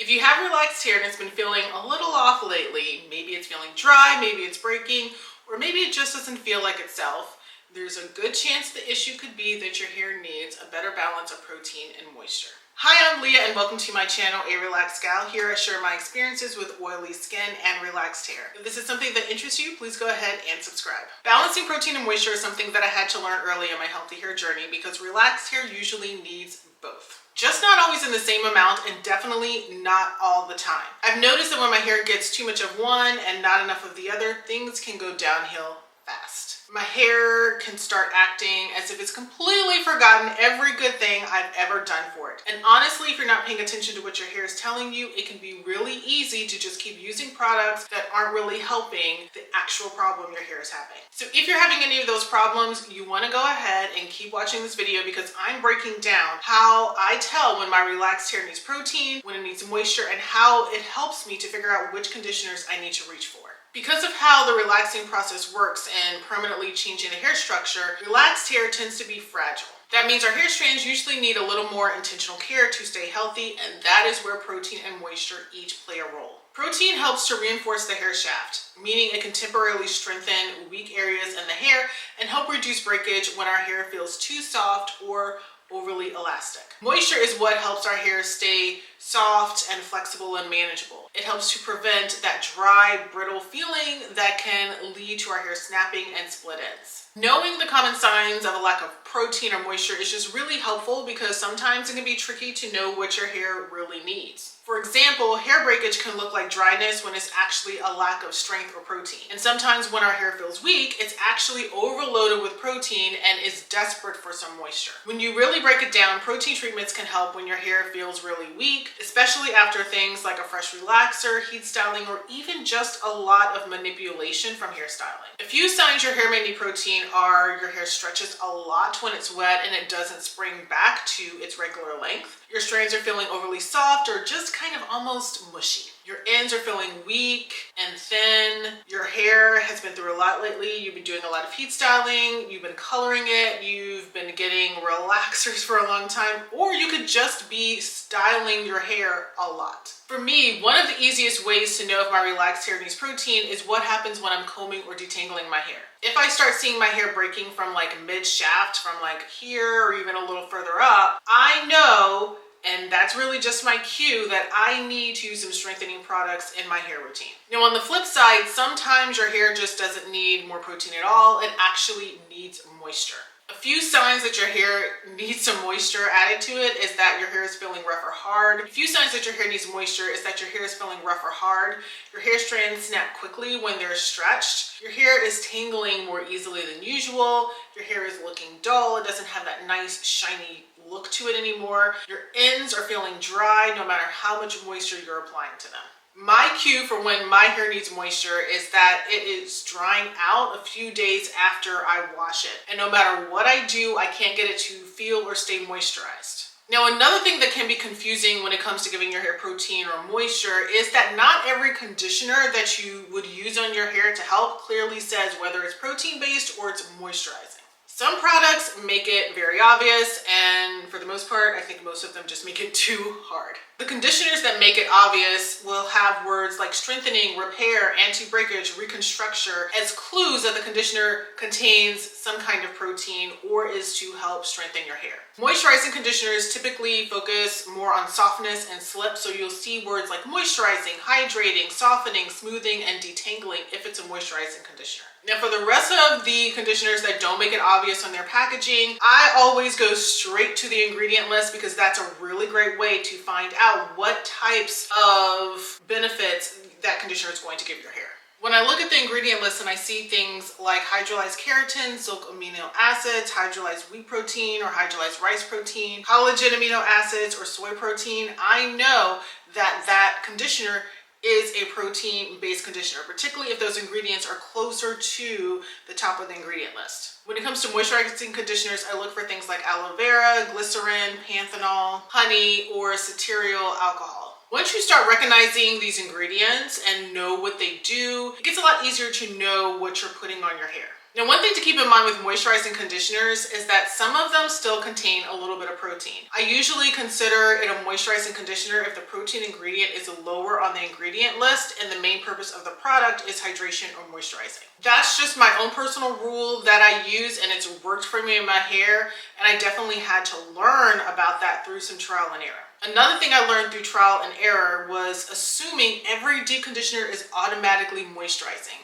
If you have relaxed hair and it's been feeling a little off lately, maybe it's feeling dry, maybe it's breaking, or maybe it just doesn't feel like itself, there's a good chance the issue could be that your hair needs a better balance of protein and moisture. Hi, I'm Leah and welcome to my channel, ARelaxedGal. Here I share my experiences with oily skin and relaxed hair. If this is something that interests you, please go ahead and subscribe. Balancing protein and moisture is something that I had to learn early in my healthy hair journey because relaxed hair usually needs both. Just not always in the same amount and definitely not all the time. I've noticed that when my hair gets too much of one and not enough of the other, things can go downhill fast. My hair can start acting as if it's completely forgotten every good thing I've ever done for it. And honestly, if you're not paying attention to what your hair is telling you, it can be really easy to just keep using products that aren't really helping the actual problem your hair is having. So if you're having any of those problems, you want to go ahead and keep watching this video because I'm breaking down how I tell when my relaxed hair needs protein, when it needs moisture, and how it helps me to figure out which conditioners I need to reach for. Because of how the relaxing process works and permanently changing the hair structure, relaxed hair tends to be fragile. That means our hair strands usually need a little more intentional care to stay healthy, and that is where protein and moisture each play a role. Protein helps to reinforce the hair shaft, meaning it can temporarily strengthen weak areas in the hair and help reduce breakage when our hair feels too soft or overly elastic. Moisture is what helps our hair stay soft and flexible and manageable. It helps to prevent that dry, brittle feeling that can lead to our hair snapping and split ends. Knowing the common signs of a lack of protein or moisture is just really helpful because sometimes it can be tricky to know what your hair really needs. For example, hair breakage can look like dryness when it's actually a lack of strength or protein. And sometimes when our hair feels weak, it's actually overloaded with protein and is desperate for some moisture. When you really break it down, protein treatments can help when your hair feels really weak, especially after things like a fresh relaxer, heat styling, or even just a lot of manipulation from hairstyling. A few signs your hair may need protein are your hair stretches a lot when it's wet and it doesn't spring back to its regular length. Your strands are feeling overly soft or just kind of almost mushy. Your ends are feeling weak and thin. Your hair has been through a lot lately. You've been doing a lot of heat styling. You've been coloring it. You've been getting relaxers for a long time. Or you could just be styling your hair a lot. For me, one of the easiest ways to know if my relaxed hair needs protein is what happens when I'm combing or detangling my hair. If I start seeing my hair breaking from like mid-shaft, from like here or even a little further up, I know, and that's really just my cue, that I need to use some strengthening products in my hair routine. Now on the flip side, sometimes your hair just doesn't need more protein at all. It actually needs moisture. A few signs that your hair needs some moisture added to it is that your hair is feeling rough or hard. A few signs that your hair needs moisture is that your hair is feeling rough or hard. Your hair strands snap quickly when they're stretched. Your hair is tangling more easily than usual. Your hair is looking dull. It doesn't have that nice shiny look to it anymore. Your ends are feeling dry no matter how much moisture you're applying to them. My cue for when my hair needs moisture is that it is drying out a few days after I wash it. And no matter what I do, I can't get it to feel or stay moisturized. Now, another thing that can be confusing when it comes to giving your hair protein or moisture is that not every conditioner that you would use on your hair to help clearly says whether it's protein-based or it's moisturizing. Some products make it very obvious, and for the most part, I think most of them just make it too hard. The conditioners that make it obvious will have words like strengthening, repair, anti-breakage, reconstruction as clues that the conditioner contains some kind of protein or is to help strengthen your hair. Moisturizing conditioners typically focus more on softness and slip, so you'll see words like moisturizing, hydrating, softening, smoothing, and detangling if it's a moisturizing conditioner. Now for the rest of the conditioners that don't make it obvious on their packaging, I always go straight to the ingredient list because that's a really great way to find out what types of benefits that conditioner is going to give your hair. When I look at the ingredient list and I see things like hydrolyzed keratin, silk amino acids, hydrolyzed wheat protein or hydrolyzed rice protein, collagen amino acids, or soy protein, I know that that conditioner is a protein-based conditioner, particularly if those ingredients are closer to the top of the ingredient list. When it comes to moisturizing conditioners, I look for things like aloe vera, glycerin, panthenol, honey, or cetyl alcohol. Once you start recognizing these ingredients and know what they do, it gets a lot easier to know what you're putting on your hair. Now, one thing to keep in mind with moisturizing conditioners is that some of them still contain a little bit of protein. I usually consider it a moisturizing conditioner if the protein ingredient is lower on the ingredient list and the main purpose of the product is hydration or moisturizing. That's just my own personal rule that I use, and it's worked for me in my hair, and I definitely had to learn about that through some trial and error. Another thing I learned through trial and error was assuming every deep conditioner is automatically moisturizing.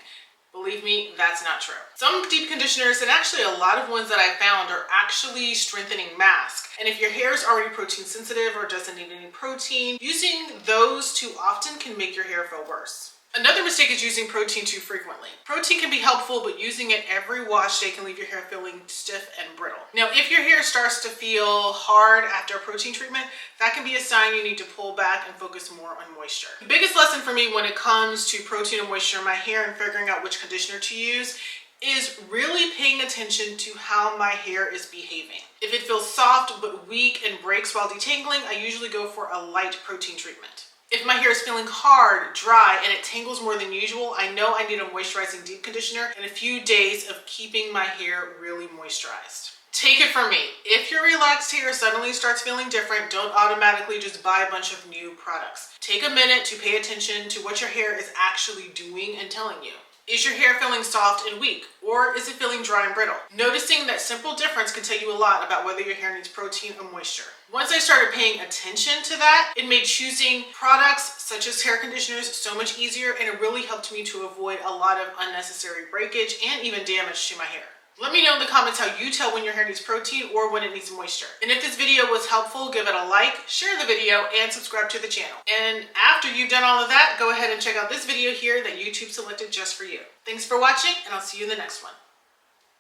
Believe me, that's not true. Some deep conditioners, and actually a lot of ones that I found, are actually strengthening mask. And if your hair is already protein sensitive or doesn't need any protein, using those too often can make your hair feel worse. Another mistake is using protein too frequently. Protein can be helpful, but using it every wash day can leave your hair feeling stiff and brittle. Now, if your hair starts to feel hard after a protein treatment, that can be a sign you need to pull back and focus more on moisture. The biggest lesson for me when it comes to protein and moisture in my hair and figuring out which conditioner to use is really paying attention to how my hair is behaving. If it feels soft but weak and breaks while detangling, I usually go for a light protein treatment. If my hair is feeling hard, dry, and it tangles more than usual, I know I need a moisturizing deep conditioner and a few days of keeping my hair really moisturized. Take it from me, if your relaxed hair suddenly starts feeling different, don't automatically just buy a bunch of new products. Take a minute to pay attention to what your hair is actually doing and telling you. Is your hair feeling soft and weak, or is it feeling dry and brittle? Noticing that simple difference can tell you a lot about whether your hair needs protein or moisture. Once I started paying attention to that, it made choosing products such as hair conditioners so much easier, and it really helped me to avoid a lot of unnecessary breakage and even damage to my hair. Let me know in the comments how you tell when your hair needs protein or when it needs moisture. And if this video was helpful, give it a like, share the video, and subscribe to the channel. And after you've done all of that, go ahead and check out this video here that YouTube selected just for you. Thanks for watching, and I'll see you in the next one.